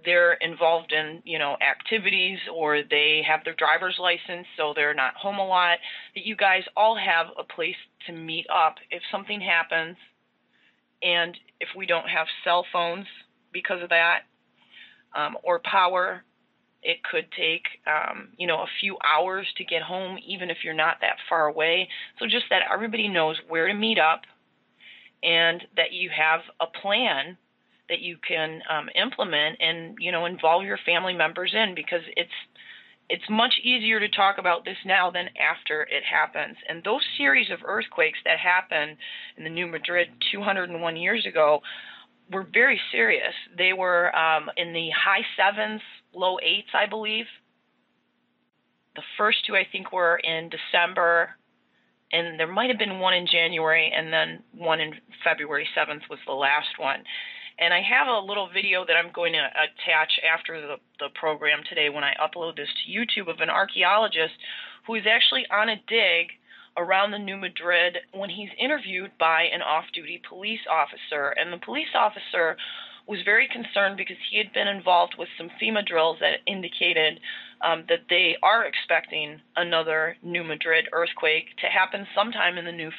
they're involved in, activities, or they have their driver's license so they're not home a lot, that you guys all have a place to meet up if something happens. And if we don't have cell phones because of that, or power, it could take, a few hours to get home, even if you're not that far away. So just that everybody knows where to meet up, and that you have a plan that you can implement and, involve your family members in, because it's much easier to talk about this now than after it happens. And those series of earthquakes that happened in the New Madrid 201 years ago were very serious. They were in the high 7s, low 8s, I believe. The first two, I think, were in December, and there might have been one in January, and then one in February 7th was the last one. And I have a little video that I'm going to attach after the program today when I upload this to YouTube of an archaeologist who is actually on a dig around the New Madrid when he's interviewed by an off-duty police officer. And the police officer was very concerned because he had been involved with some FEMA drills that indicated that they are expecting another New Madrid earthquake to happen sometime in the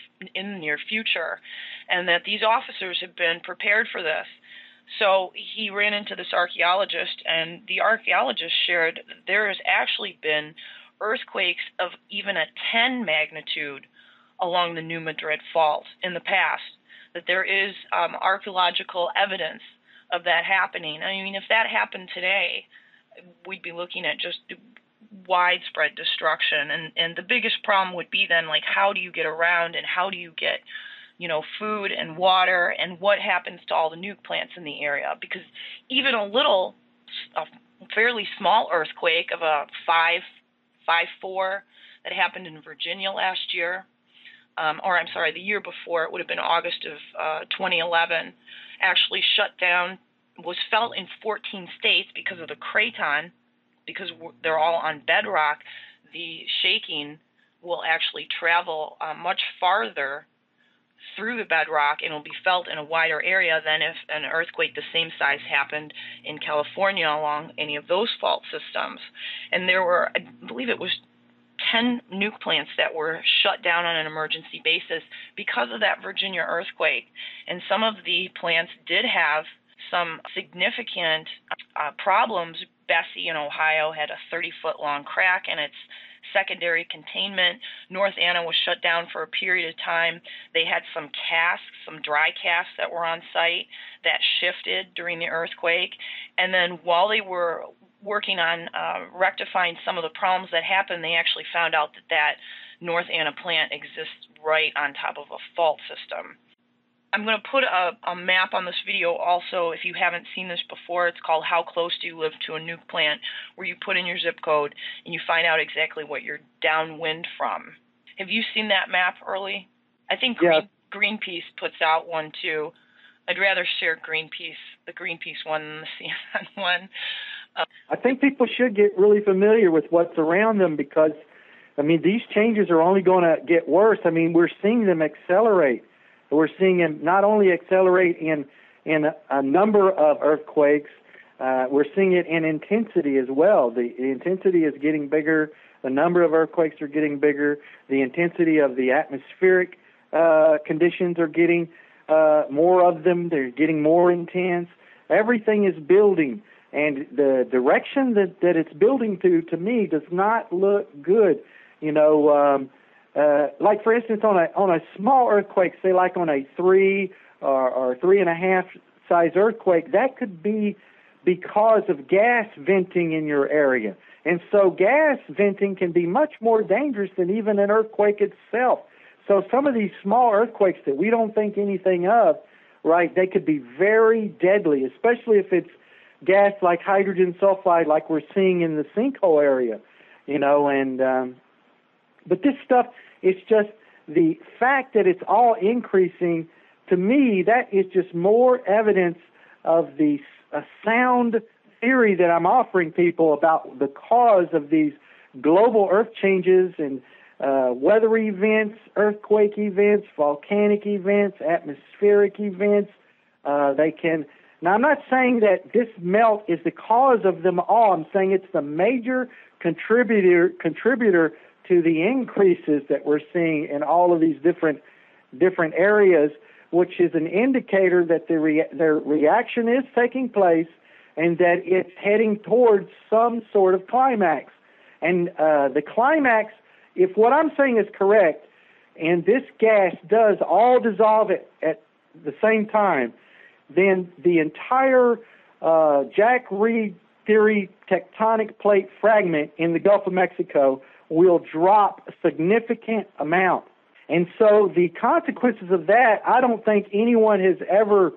near future, and that these officers have been prepared for this. So he ran into this archaeologist, and the archaeologist shared that there has actually been earthquakes of even a 10 magnitude along the New Madrid Fault in the past, that there is archaeological evidence of that happening. I mean, if that happened today, we'd be looking at just widespread destruction. And the biggest problem would be then, like, how do you get around, and how do you get, food and water, and what happens to all the nuke plants in the area? Because even a fairly small earthquake of a 5.4 that happened in Virginia last year, the year before, it would have been August of 2011, actually was felt in 14 states because of the craton, because they're all on bedrock. The shaking will actually travel much farther through the bedrock, and will be felt in a wider area than if an earthquake the same size happened in California along any of those fault systems. And there were, I believe it was 10 nuke plants that were shut down on an emergency basis because of that Virginia earthquake. And some of the plants did have some significant problems. Bessie in Ohio had a 30-foot long crack in its secondary containment. North Anna was shut down for a period of time. They had some casks, some dry casks that were on site that shifted during the earthquake. And then while they were working on rectifying some of the problems that happened, they actually found out that North Anna plant exists right on top of a fault system. I'm going to put a map on this video also. If you haven't seen this before, it's called How Close Do You Live to a Nuke Plant, where you put in your zip code and you find out exactly what you're downwind from. Have you seen that map, Early? I think Greenpeace puts out one too. I'd rather share the Greenpeace one than the CNN one. I think people should get really familiar with what's around them because, I mean, these changes are only going to get worse. I mean, we're seeing them accelerate. We're seeing them not only accelerate in a number of earthquakes, we're seeing it in intensity as well. The intensity is getting bigger. The number of earthquakes are getting bigger. The intensity of the atmospheric conditions are getting more of them. They're getting more intense. Everything is building. And the direction that it's building to me, does not look good. You know, like for instance, on a small earthquake, say like on a 3 or 3.5 size earthquake, that could be because of gas venting in your area. And so gas venting can be much more dangerous than even an earthquake itself. So some of these small earthquakes that we don't think anything of, right, they could be very deadly, especially if it's gas like hydrogen sulfide like we're seeing in the Sinkhole area, you know, and but this stuff, it's just the fact that it's all increasing, to me, that is just more evidence of the sound theory that I'm offering people about the cause of these global earth changes and weather events, earthquake events, volcanic events, atmospheric events. Now, I'm not saying that this melt is the cause of them all. I'm saying it's the major contributor to the increases that we're seeing in all of these different areas, which is an indicator that their reaction is taking place and that it's heading towards some sort of climax. And the climax, if what I'm saying is correct, and this gas does all dissolve at the same time, then the entire Jack Reed theory tectonic plate fragment in the Gulf of Mexico will drop a significant amount. And so the consequences of that, I don't think anyone has ever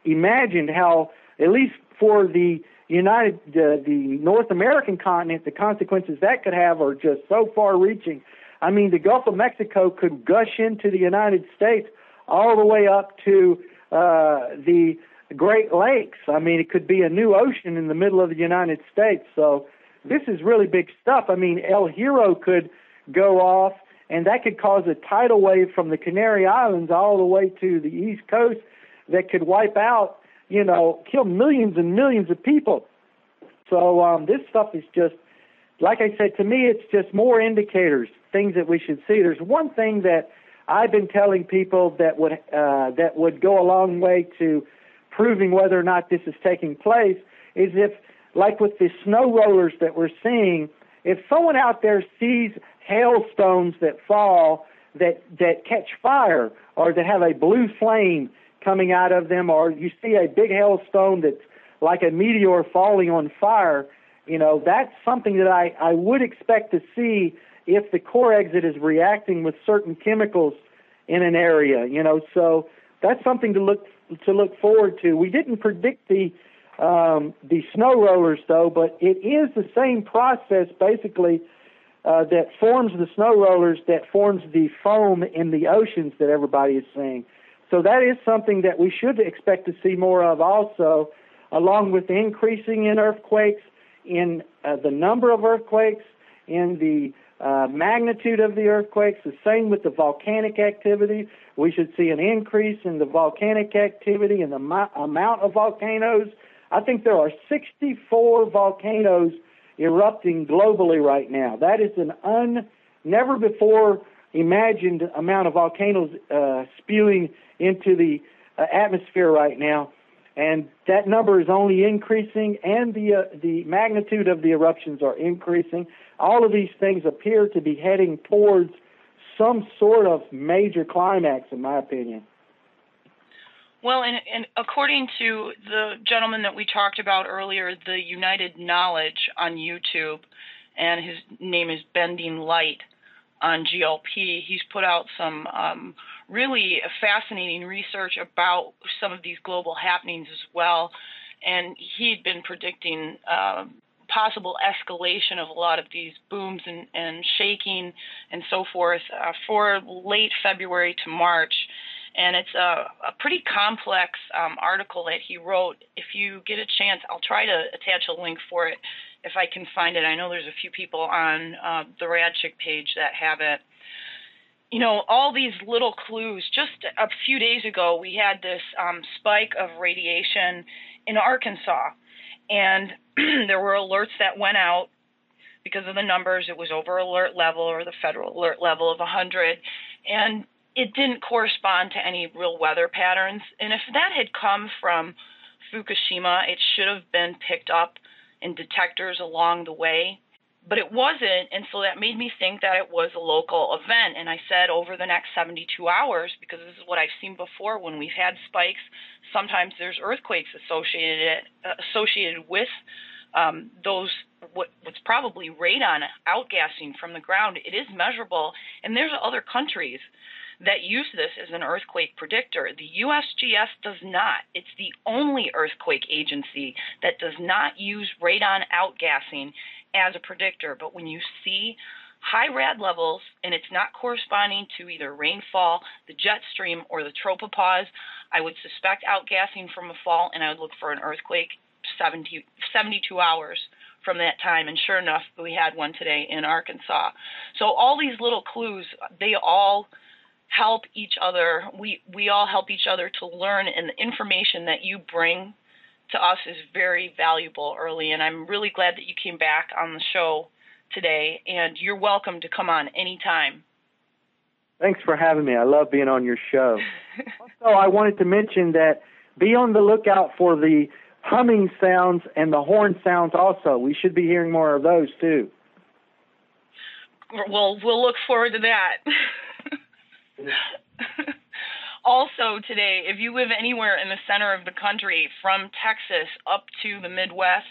imagined how, at least for the North American continent, the consequences that could have are just so far-reaching. I mean, the Gulf of Mexico could gush into the United States all the way up to the Great Lakes. I mean, it could be a new ocean in the middle of the United States. So this is really big stuff. I mean, El Hierro could go off, and that could cause a tidal wave from the Canary Islands all the way to the East Coast that could wipe out, you know, kill millions and millions of people. So this stuff is just, like I said, to me, it's just more indicators, things that we should see. There's one thing that I've been telling people that would go a long way to proving whether or not this is taking place is if, like with the snow rollers that we're seeing, if someone out there sees hailstones that fall that catch fire or that have a blue flame coming out of them, or you see a big hailstone that's like a meteor falling on fire, you know, that's something that I would expect to see if the corexit is reacting with certain chemicals in an area, you know. So that's something to look forward to. We didn't predict the snow rollers, though, but it is the same process, basically, that forms the snow rollers, that forms the foam in the oceans that everybody is seeing. So that is something that we should expect to see more of also, along with increasing in earthquakes, in the number of earthquakes, in the magnitude of the earthquakes. The same with the volcanic activity. We should see an increase in the volcanic activity and the amount of volcanoes. I think there are 64 volcanoes erupting globally right now. That is an never before imagined amount of volcanoes spewing into the atmosphere right now, and that number is only increasing, and the magnitude of the eruptions are increasing. All of these things appear to be heading towards some sort of major climax, in my opinion. Well, and according to the gentleman that we talked about earlier, the United Knowledge on YouTube, and his name is Bending Light on GLP, he's put out some really fascinating research about some of these global happenings as well, and he'd been predicting possible escalation of a lot of these booms and shaking and so forth for late February to March. And it's a pretty complex article that he wrote. If you get a chance, I'll try to attach a link for it if I can find it. I know there's a few people on the Radchick page that have it. You know, all these little clues. Just a few days ago, we had this spike of radiation in Arkansas. And there were alerts that went out because of the numbers. It was over alert level, or the federal alert level of 100. And it didn't correspond to any real weather patterns. And if that had come from Fukushima, it should have been picked up in detectors along the way. But it wasn't, and so that made me think that it was a local event. And I said over the next 72 hours, because this is what I've seen before when we've had spikes, sometimes there's earthquakes associated with what's probably radon outgassing from the ground. It is measurable, and there's other countries that use this as an earthquake predictor. The USGS does not. It's the only earthquake agency that does not use radon outgassing as a predictor. But when you see high rad levels and it's not corresponding to either rainfall, the jet stream, or the tropopause, I would suspect outgassing from a fall, and I would look for an earthquake 72 hours from that time. And sure enough, we had one today in Arkansas. So all these little clues, they all help each other. We all help each other to learn, and the information that you bring to us is very valuable, Early, and I'm really glad that you came back on the show today, and you're welcome to come on anytime. Thanks for having me. I love being on your show. Also, I wanted to mention that be on the lookout for the humming sounds and the horn sounds also. We should be hearing more of those too. Well, we'll look forward to that. Also today, if you live anywhere in the center of the country, from Texas up to the Midwest,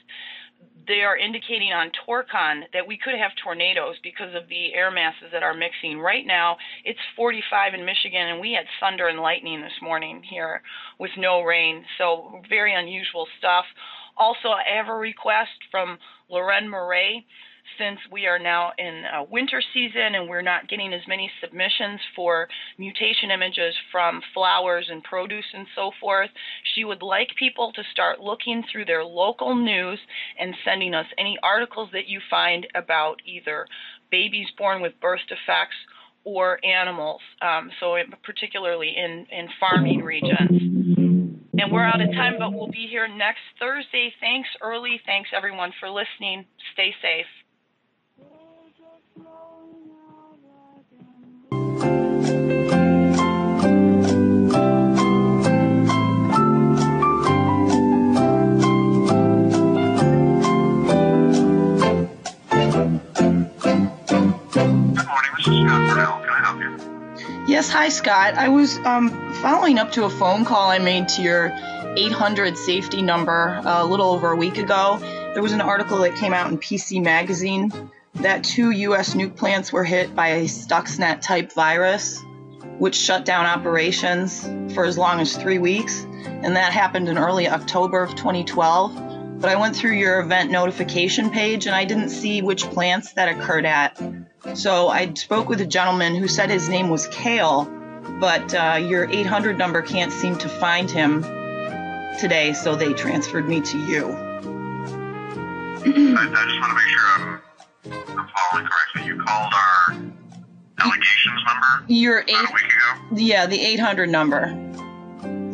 they are indicating on Torcon that we could have tornadoes because of the air masses that are mixing. Right now, it's 45 in Michigan, and we had thunder and lightning this morning here with no rain, so very unusual stuff. Also, I have a request from Loren Murray. Since we are now in winter season and we're not getting as many submissions for mutation images from flowers and produce and so forth, she would like people to start looking through their local news and sending us any articles that you find about either babies born with birth defects or animals, particularly in farming regions. And we're out of time, but we'll be here next Thursday. Thanks, Early. Thanks, everyone, for listening. Stay safe. Yes, hi, Scott. I was following up to a phone call I made to your 800 safety number a little over a week ago. There was an article that came out in PC Magazine that 2 U.S. nuke plants were hit by a Stuxnet-type virus, which shut down operations for as long as 3 weeks, and that happened in early October of 2012. But I went through your event notification page, and I didn't see which plants that occurred at. So I spoke with a gentleman who said his name was Kale, but your 800 number can't seem to find him today, so they transferred me to you. I just want to make sure I'm following correctly. You called our allegations number about a week ago? Yeah, the 800 number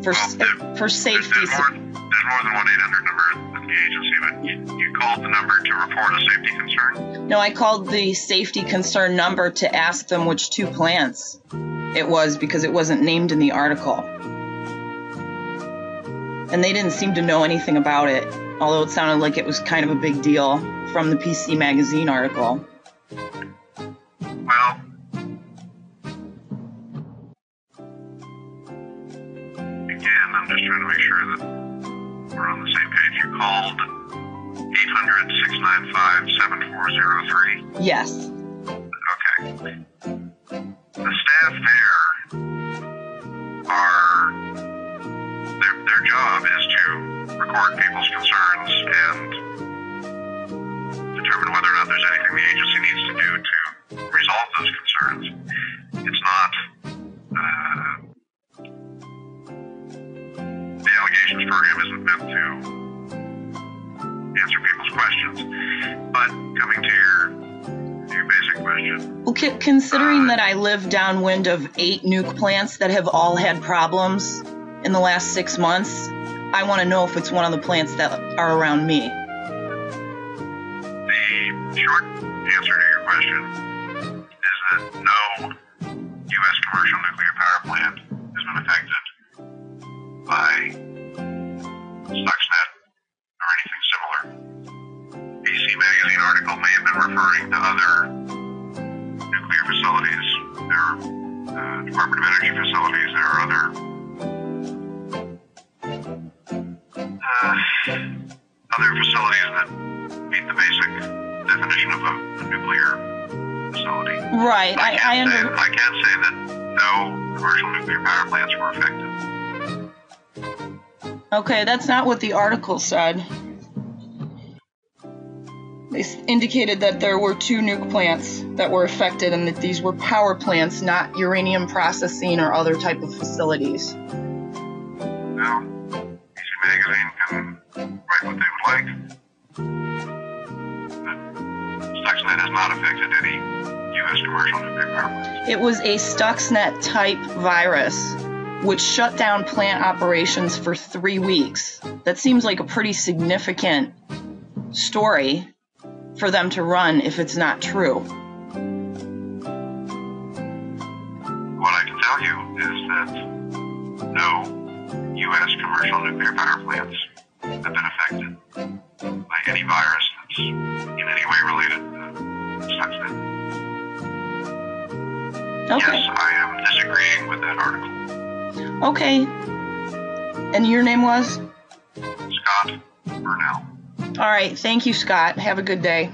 for safety. There's more than one 800 number in the agency, but you called the number to report a safety concern? No, I called the safety concern number to ask them which 2 plants it was because it wasn't named in the article. And they didn't seem to know anything about it, although it sounded like it was kind of a big deal from the PC Magazine article. Well, again, I'm just trying to make sure that we're on the same page. You called 800-695-7403? Yes. Okay. The staff there their job is to record people's concerns and determine whether or not there's anything the agency needs to do to resolve those concerns. It's not the allegations program isn't meant to answer people's questions. But coming to your basic question. Well, considering that I live downwind of 8 nuke plants that have all had problems in the last 6 months, I want to know if it's one of the plants that are around me. The short answer to your question is that no U.S. commercial nuclear power plant has been affected by Stuxnet or anything similar. PC Magazine article may have been referring to other nuclear facilities. There are Department of Energy facilities. There are other facilities that meet the basic definition of a nuclear facility. Right. I can't say that no commercial nuclear power plants were affected. Okay, that's not what the article said. They indicated that there were 2 nuke plants that were affected and that these were power plants, not uranium processing or other type of facilities. Well, PC Magazine can write what they would like. But Stuxnet has not affected any U.S. commercial nuclear power plants. It was a Stuxnet type virus which shut down plant operations for 3 weeks. That seems like a pretty significant story for them to run if it's not true. What I can tell you is that no U.S. commercial nuclear power plants have been affected by any virus that's in any way related to Stuxnet. Okay. Yes, I am disagreeing with that article. Okay. And your name was? Scott Burnell. All right. Thank you, Scott. Have a good day.